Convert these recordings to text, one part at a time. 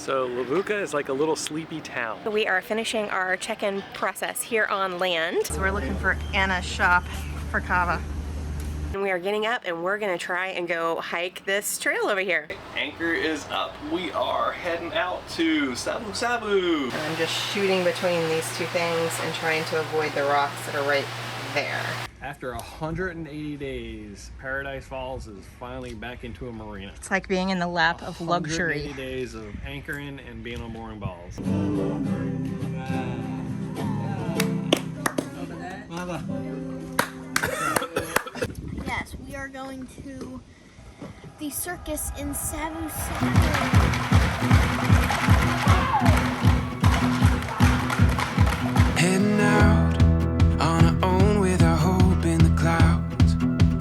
So Levuka is like a little sleepy town. We are finishing our check-in process here on land. So we're looking for Anna's shop for kava. And we are getting up and we're gonna try and go hike this trail over here. Anchor is up. We are heading out to Savusavu. I'm just shooting between these two things and trying to avoid the rocks that are right there. After 180 days, Paradise Falls is finally back into a marina. It's like being in the lap of luxury. 180 days of anchoring and being on mooring balls. Yes, we are going to the circus in Savusavu. Heading out on our own with our hope in the clouds,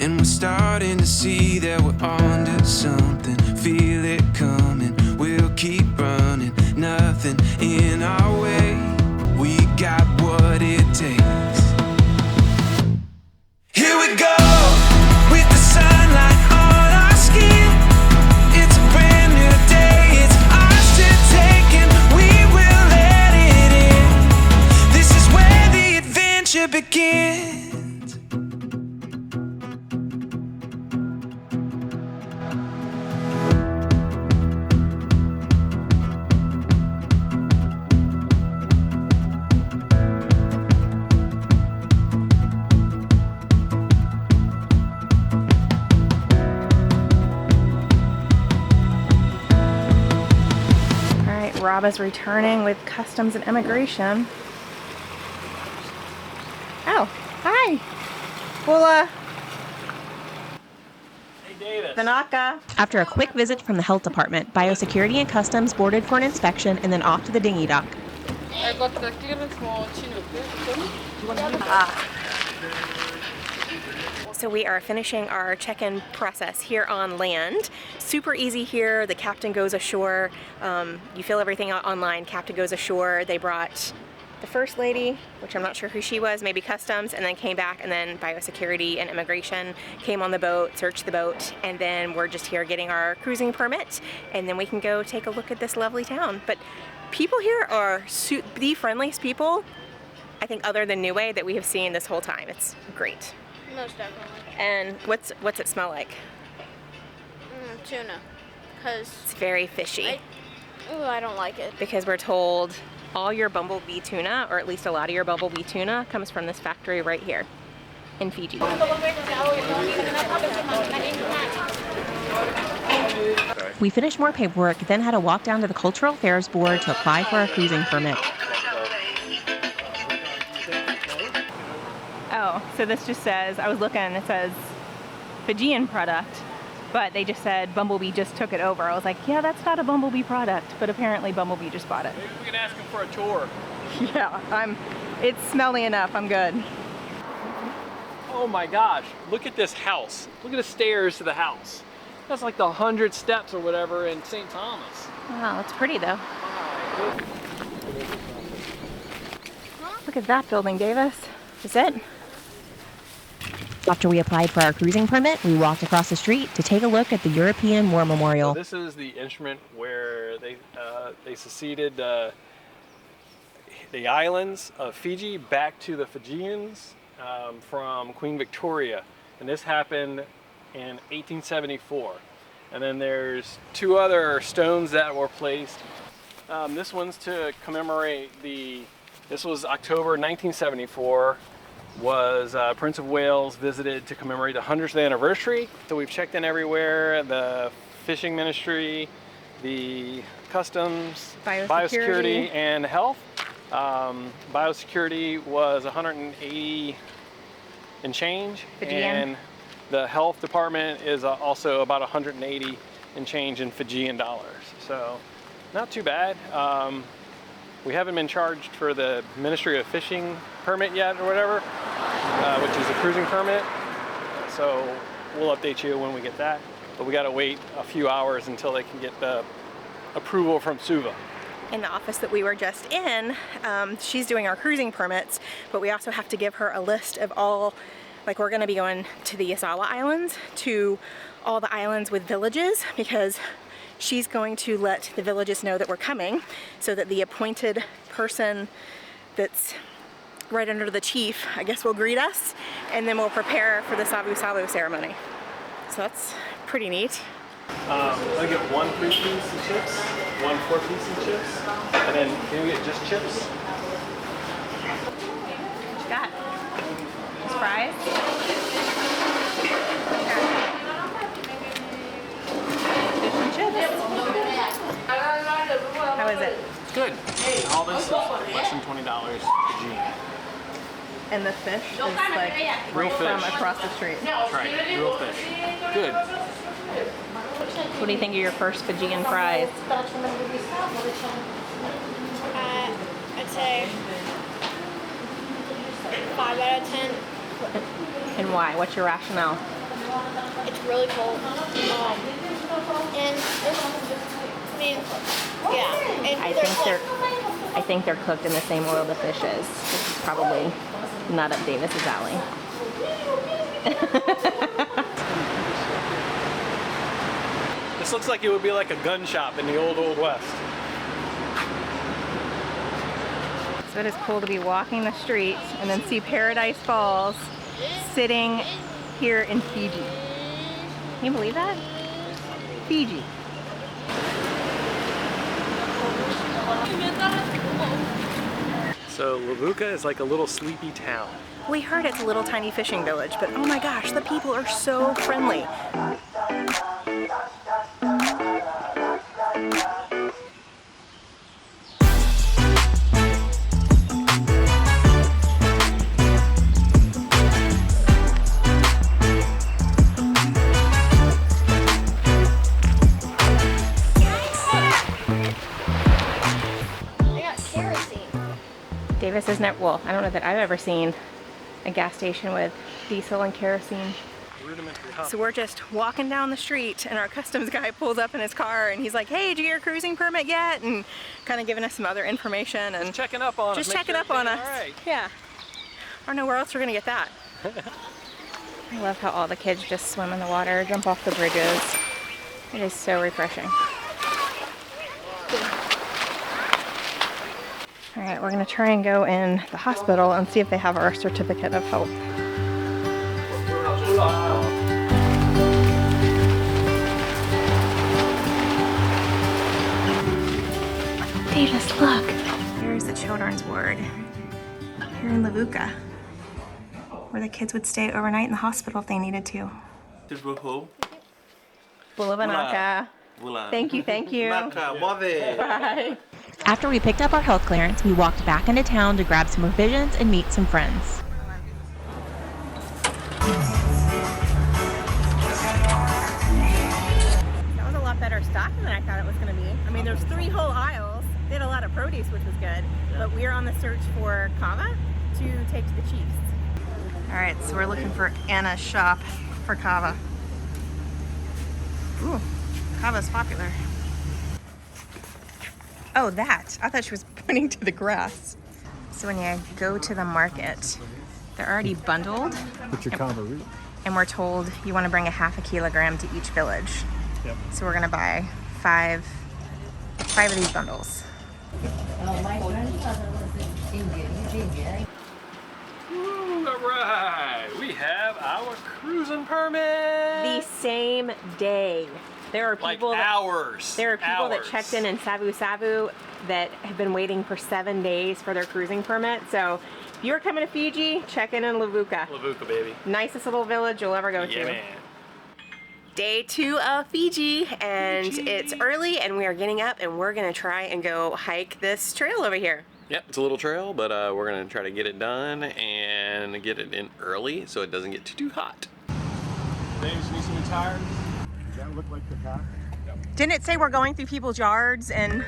and we're starting to see that we're onto something. Feel it coming, we'll keep running, nothing in our way. We got what it takes. Here we go, with the sunlight on our skin. It's a brand new day, it's ours to take, and we will let it in. This is where the adventure begins. Rob is returning with customs and immigration. Oh, hi. Well, Hey Davis. Vanaka. After a quick visit from the health department, biosecurity and customs boarded for an inspection and then off to the dinghy dock. I got the clearance for Chinook. So we are finishing our check-in process here on land. Super easy here. The captain goes ashore. You fill everything out online. Captain goes ashore. They brought the first lady, which I'm not sure who she was, maybe customs, and then came back, and then biosecurity and immigration came on the boat, searched the boat, and then we're just here getting our cruising permit, and then we can go take a look at this lovely town. But people here are the friendliest people, I think, other than Niue, that we have seen this whole time. It's great. Most definitely. And what's it smell like? Tuna. Because It's very fishy. I don't like it. Because we're told all your bumblebee tuna, or at least a lot of your bumblebee tuna, comes from this factory right here in Fiji. We finished more paperwork, then had to walk down to the Cultural Affairs Board to apply for a cruising permit. Oh, so this just says, I was looking, it says Fijian product, but they just said Bumblebee just took it over. I was like, yeah, that's not a Bumblebee product, but apparently Bumblebee just bought it. Maybe we can ask him for a tour. Yeah, it's smelly enough, I'm good. Oh my gosh, look at this house. Look at the stairs to the house. That's like the 100 steps or whatever in St. Thomas. Wow, that's pretty though. Look at that building, Davis. Is it? After we applied for our cruising permit, we walked across the street to take a look at the European War Memorial. So this is the instrument where they seceded the islands of Fiji back to the Fijians from Queen Victoria, and this happened in 1874. And then there's two other stones that were placed. This one's to commemorate this was October 1974. Was Prince of Wales visited to commemorate the 100th anniversary. So we've checked in everywhere, the fishing ministry, the customs, biosecurity and health. Biosecurity was 180 and change, Fijian. And the health department is also about 180 and change in Fijian dollars. So not too bad. We haven't been charged for the Ministry of Fishing permit yet or whatever, which is a cruising permit. So we'll update you when we get that. But we gotta wait a few hours until they can get the approval from Suva. In the office that we were just in, she's doing our cruising permits, but we also have to give her a list of all, like we're gonna be going to the Yasawa Islands, to all the islands with villages, because she's going to let the villages know that we're coming so that the appointed person that's right under the chief, I guess, will greet us, and then we'll prepare for the Savusavu ceremony. So that's pretty neat. I get 1 3-piece of chips, 1 4-piece of chips, and then can we get just chips? What you got? Just fries? Fish and chips. How is it? Good. All this is less than $20 Fijian. And the fish is like Real right from fish. across the street. That's right, real fish. Good. What do you think of your first Fijian fries? I'd say 5 out of 10. And why? What's your rationale? It's really cold. And I mean, yeah. And I think they're cooked in the same oil the fish is. This is probably not up Davis's alley. This looks like it would be like a gun shop in the old West. So it is cool to be walking the streets and then see Paradise Falls sitting here in Fiji. Can you believe that? Fiji. So Levuka is like a little sleepy town. We heard it's a little tiny fishing village, but oh my gosh, the people are so friendly. Davis isn't it? Well, I don't know that I've ever seen a gas station with diesel and kerosene. So we're just walking down the street and our customs guy pulls up in his car and he's like, hey, did you get your cruising permit yet? And kind of giving us some other information and just checking up on us. Just checking up on us. Right. Yeah. I don't know where else we're gonna get that. I love how all the kids just swim in the water, jump off the bridges. It is so refreshing. All right, we're gonna try and go in the hospital and see if they have our certificate of health. Davis, look. Here's the children's ward here in Levuka, where the kids would stay overnight in the hospital if they needed to. Bulavanaka. Thank you, thank you. Bye. After we picked up our health clearance, we walked back into town to grab some provisions and meet some friends. That was a lot better stocking than I thought it was going to be. I mean, there's 3 whole aisles. They had a lot of produce, which was good. But we're on the search for kava to take to the Chiefs. All right, so we're looking for Anna's shop for kava. Ooh, kava's popular. Oh, that. I thought she was pointing to the grass. So when you go to the market, they're already bundled. Put your kava root. And we're told you want to bring a ½ kilogram to each village. Yep. So we're gonna buy five of these bundles. Woo, all right, we have our cruising permit. The same day. There are people like hours. There are people that hours. checked in Savusavu that have been waiting for 7 days for their cruising permit. So if you're coming to Fiji, check in Levuka. Levuka, baby. Nicest little village you'll ever go to. Yeah, man. Day 2 of Fiji, and it's early and we are getting up and we're gonna try and go hike this trail over here. Yep, it's a little trail, but we're gonna try to get it done and get it in early so it doesn't get too hot. James, need some tires? Does that look like the path? Didn't it say we're going through people's yards and...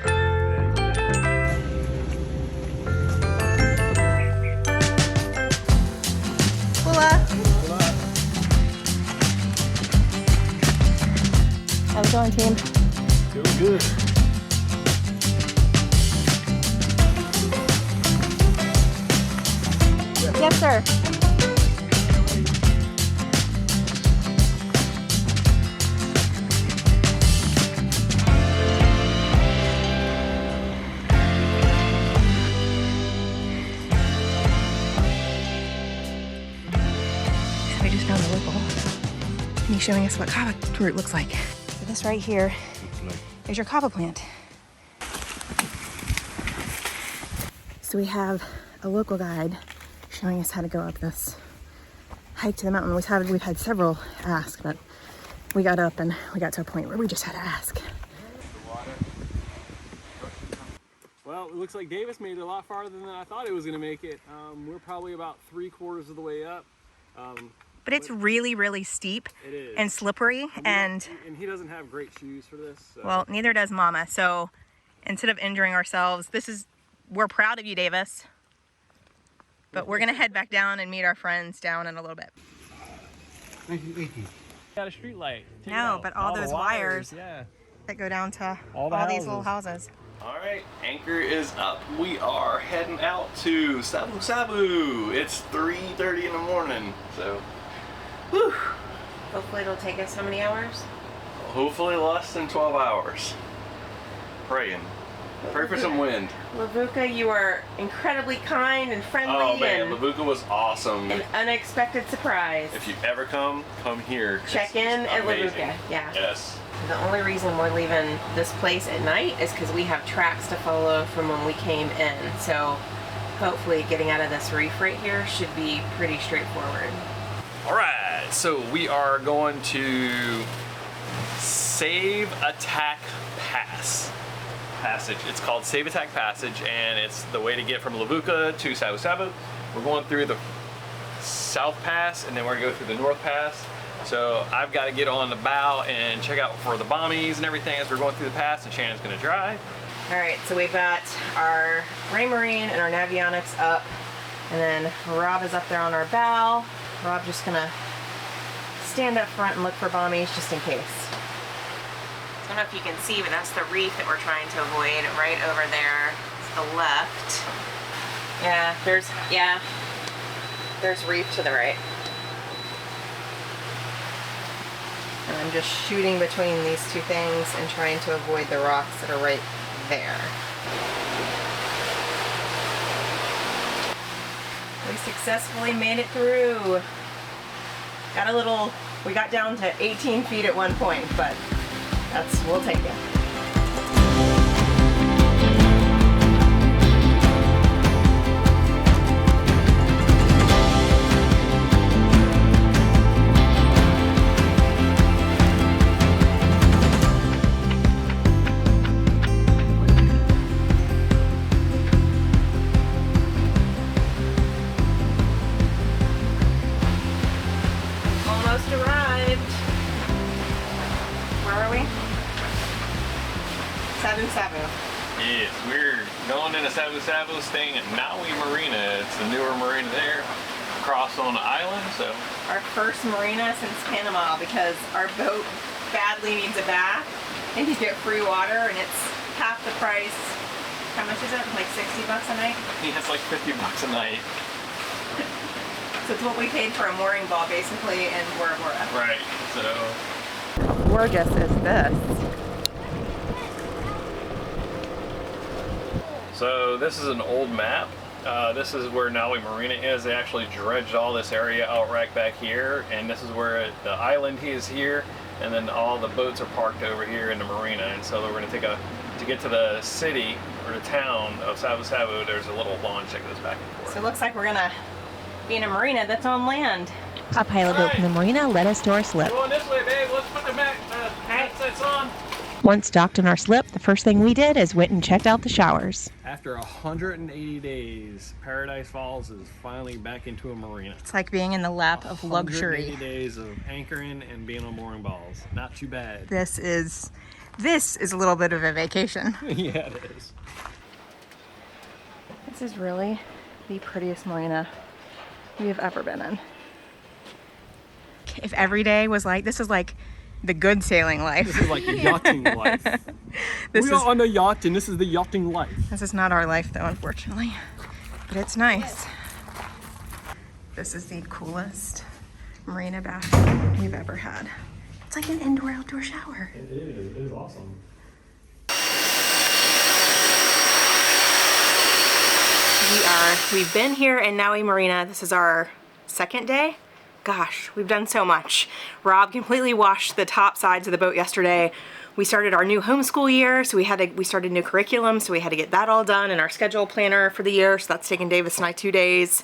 How's it going, team? Doing good. Yes, sir. He's showing us what kava fruit looks like. So this right here is your kava plant. So we have a local guide showing us how to go up this hike to the mountain. We've had several ask, but we got up and we got to a point where we just had to ask. Well, it looks like Davis made it a lot farther than I thought it was going to make it. We're probably about 3/4 of the way up. But it's really, really steep and slippery, and he doesn't have great shoes for this. So. Well, neither does Mama. So instead of injuring ourselves, we're proud of you, Davis. But we're gonna head back down and meet our friends down in a little bit. Got a street light. No, but all those wires that go down to all these little houses. All right, anchor is up. We are heading out to Savusavu. It's 3:30 in the morning, so. Whew. Hopefully it'll take us how many hours? Hopefully less than 12 hours. Praying. Pray for some wind. Levuka, you are incredibly kind and friendly. Oh man, and Levuka was awesome. an unexpected surprise. If you ever come here. Check in at amazing. Levuka. Yeah. Yes. The only reason we're leaving this place at night is because we have tracks to follow from when we came in. So hopefully getting out of this reef right here should be pretty straightforward. All right, so we are going to Save Attack Passage. It's called Save Attack Passage, and it's the way to get from Levuka to Savusavu. We're going through the South Pass, and then we're gonna go through the North Pass. So I've got to get on the bow and check out for the bommies and everything as we're going through the pass, and Shannon's gonna drive. All right, so we've got our Raymarine and our Navionics up, and then Rob is up there on our bow. Rob just gonna stand up front and look for bommies just in case. I don't know if you can see, but that's the reef that we're trying to avoid right over there to the left. There's reef to the right. And I'm just shooting between these two things and trying to avoid the rocks that are right there. We successfully made it through. We got down to 18 feet at one point, but we'll take it. Almost arrived. Where are we? Savusavu. Yes, we're going into Savusavu, staying at Nawi Marina. It's the newer marina there, across on the island. So Our first marina since Panama, because our boat badly needs a bath and you get free water, and it's half the price. How much is it? Like $60 a night? yeah, it's like $50 a night. So it's what we paid for a mooring ball basically in Bora Bora. Right. So How gorgeous is this? So this is an old map. This is where Nawi Marina is. They actually dredged all this area out right back here, and this is where the island is here, and then all the boats are parked over here in the marina. And so we're going to to get to the city or the town of Savusavu. There's a little launch that goes back and forth. So it looks like we're gonna be in a marina that's on land. A pilot boat from the marina led us to our slip. Going this way, babe. Let's put the headsets on. Once docked on our slip, the first thing we did is went and checked out the showers. After 180 days, Paradise Falls is finally back into a marina. It's like being in the lap of luxury. 180 days of anchoring and being on mooring balls. Not too bad. This is a little bit of a vacation. Yeah, it is. This is really the prettiest marina we have ever been in. If every day was like, this is like the good sailing life. This is like yachting life. We are on a yacht, and this is the yachting life. This is not our life though, unfortunately, but it's nice. This is the coolest marina bathroom we've ever had. It's like an indoor-outdoor shower. It is awesome. We've been here in Nawi Marina. This is our second day. Gosh, we've done so much. Rob completely washed the top sides of the boat yesterday. We started our new homeschool year, so we started new curriculum, so we had to get that all done in our schedule planner for the year, so that's taken Davis and I 2 days.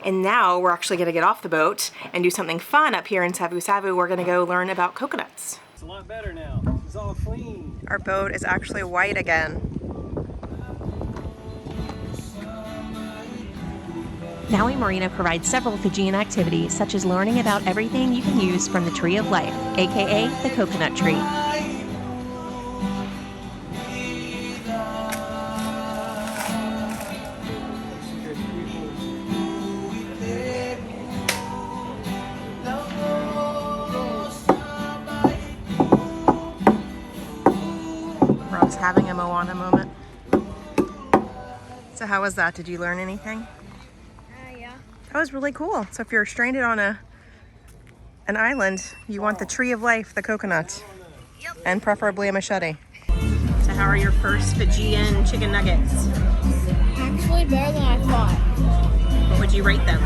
And now we're actually gonna get off the boat and do something fun up here in Savusavu. We're gonna go learn about coconuts. It's a lot better now. It's all clean. Our boat is actually white again. Nawi Marina provides several Fijian activities, such as learning about everything you can use from the Tree of Life, aka the coconut tree. Rob's having a Moana moment. So how was that? Did you learn anything? Yeah. That was really cool. So if you're stranded on an island, you want the Tree of Life, the coconut, Yep. and preferably a machete. So how are your first Fijian chicken nuggets? Actually better than I thought. What would you rate them?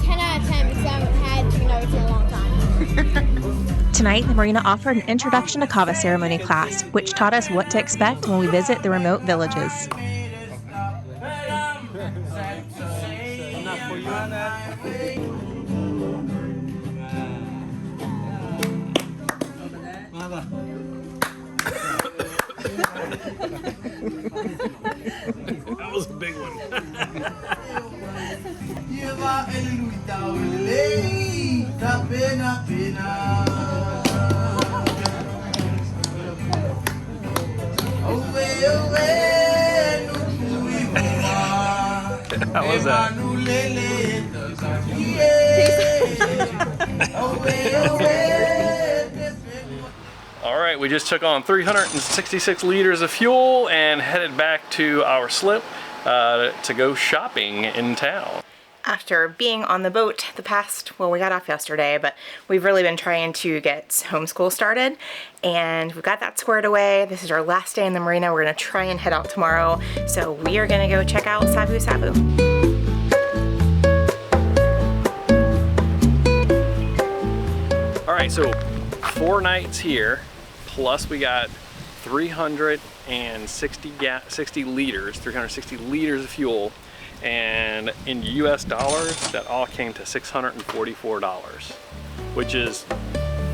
10 out of 10 because I haven't had chicken nuggets in a long time. Tonight, the Marina offered an introduction to kava ceremony class, which taught us what to expect when we visit the remote villages. That was a big one. How was that? All right, we just took on 366 liters of fuel and headed back to our slip to go shopping in town. After being on the boat we got off yesterday, but we've really been trying to get homeschool started, and we've got that squared away. This is our last day in the marina. We're gonna try and head out tomorrow. So we are gonna go check out Savusavu. All right, so 4 nights here, plus we got 360 liters of fuel, and in US dollars, that all came to $644, which is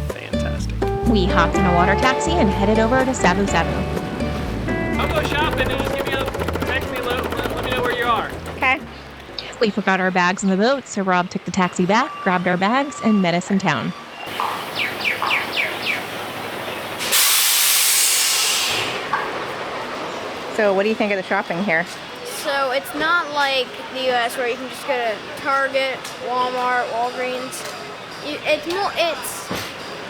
fantastic. We hopped in a water taxi and headed over to Savusavu. I'll go shopping and just text me, let me know where you are. Okay. We forgot our bags on the boat, so Rob took the taxi back, grabbed our bags, and met us in town. So what do you think of the shopping here? So it's not like the US where you can just go to Target, Walmart, Walgreens.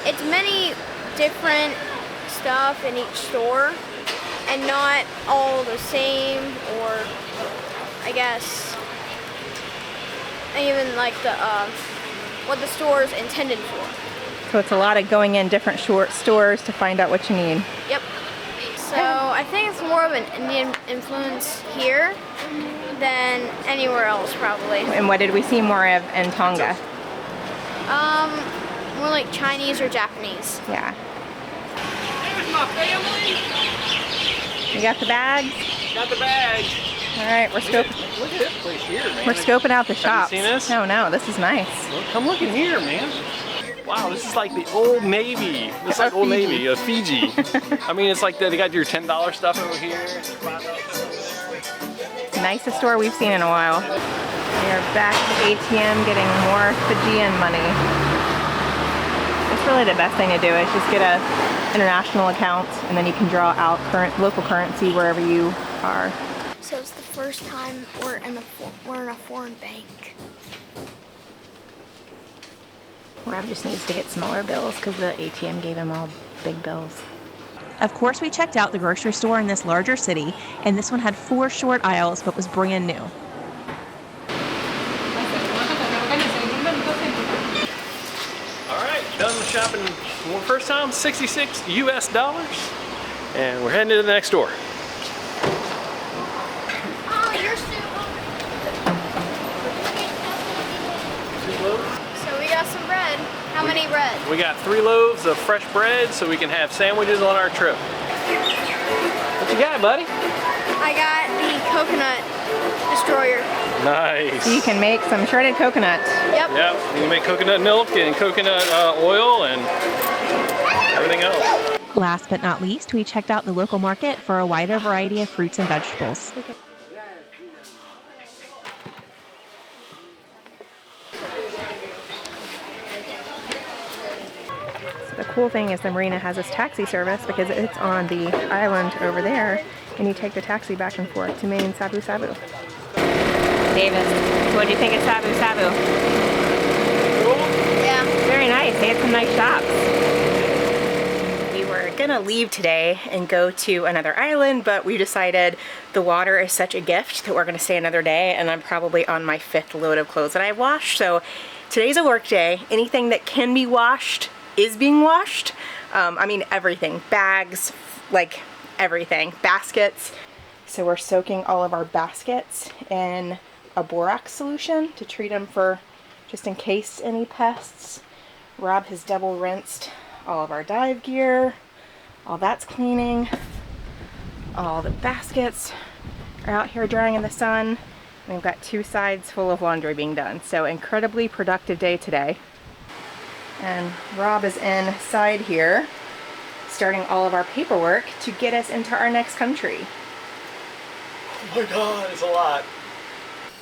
It's many different stuff in each store, and not all the same, or I guess even like the what the store is intended for. So it's a lot of going in different stores to find out what you need. Yep. So I think it's more of an Indian influence here than anywhere else, probably. And what did we see more of in Tonga? More like Chinese or Japanese. Yeah. There's my family. You got the bags? Got the bag. All right, we're Look at this place here, man. We're scoping out the shops. Have you seen this? No, this is nice. Come look in here, man. Wow, this is like the Old Navy. It's like Old Navy of Fiji. I mean, it's like they got your $10 stuff over here. Nicest store we've seen in a while. We are back at the ATM getting more Fijian money. It's really the best thing to do is just get a international account, and then you can draw out local currency wherever you are. So it's the first time we're in a foreign bank. Rob just needs to get smaller bills because the ATM gave him all big bills. Of course, we checked out the grocery store in this larger city, and this one had 4 short aisles but was brand new. All right, done with shopping for the first time, 66 US dollars. And we're heading to the next store. Oh, you're super. So we got We got 3 loaves of fresh bread so we can have sandwiches on our trip. What you got, buddy? I got the coconut destroyer. Nice. You can make some shredded coconut. Yep. Yep, you can make coconut milk and coconut oil and everything else. Last but not least, we checked out the local market for a wider variety of fruits and vegetables. So the cool thing is the marina has this taxi service because it's on the island over there, and you take the taxi back and forth to main Savusavu. Davis, what do you think of Savusavu? Yeah. Very nice. They had some nice shops. We were gonna leave today and go to another island, but we decided the water is such a gift that we're gonna stay another day, and I'm probably on my 5th load of clothes that I've washed. So today's a work day. Anything that can be washed is being washed. I mean everything. Bags, like everything. Baskets. So we're soaking all of our baskets in a borax solution to treat them for just in case any pests. Rob has double rinsed all of our dive gear. All that's cleaning. All the baskets are out here drying in the sun. We've got 2 sides full of laundry being done. So incredibly productive day today. And Rob is inside here starting all of our paperwork to get us into our next country. Oh my god, it's a lot.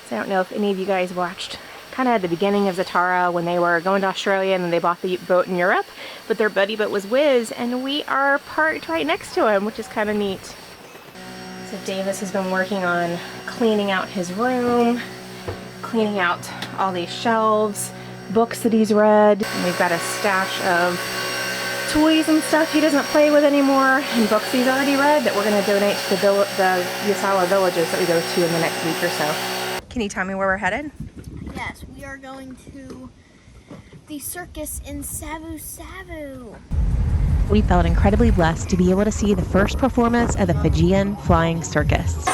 So I don't know if any of you guys watched kind of at the beginning of Zatara when they were going to Australia and then they bought the boat in Europe, but their buddy boat was Wiz, and we are parked right next to him, which is kind of neat. So Davis has been working on cleaning out his room, cleaning out all these shelves, books that he's read, and we've got a stash of toys and stuff he doesn't play with anymore, and books he's already read that we're going to donate to the Yasawa villages that we go to in the next week or so. Can you tell me where we're headed? Yes, we are going to the circus in Savusavu. We felt incredibly blessed to be able to see the first performance of the Fijian Flying Circus.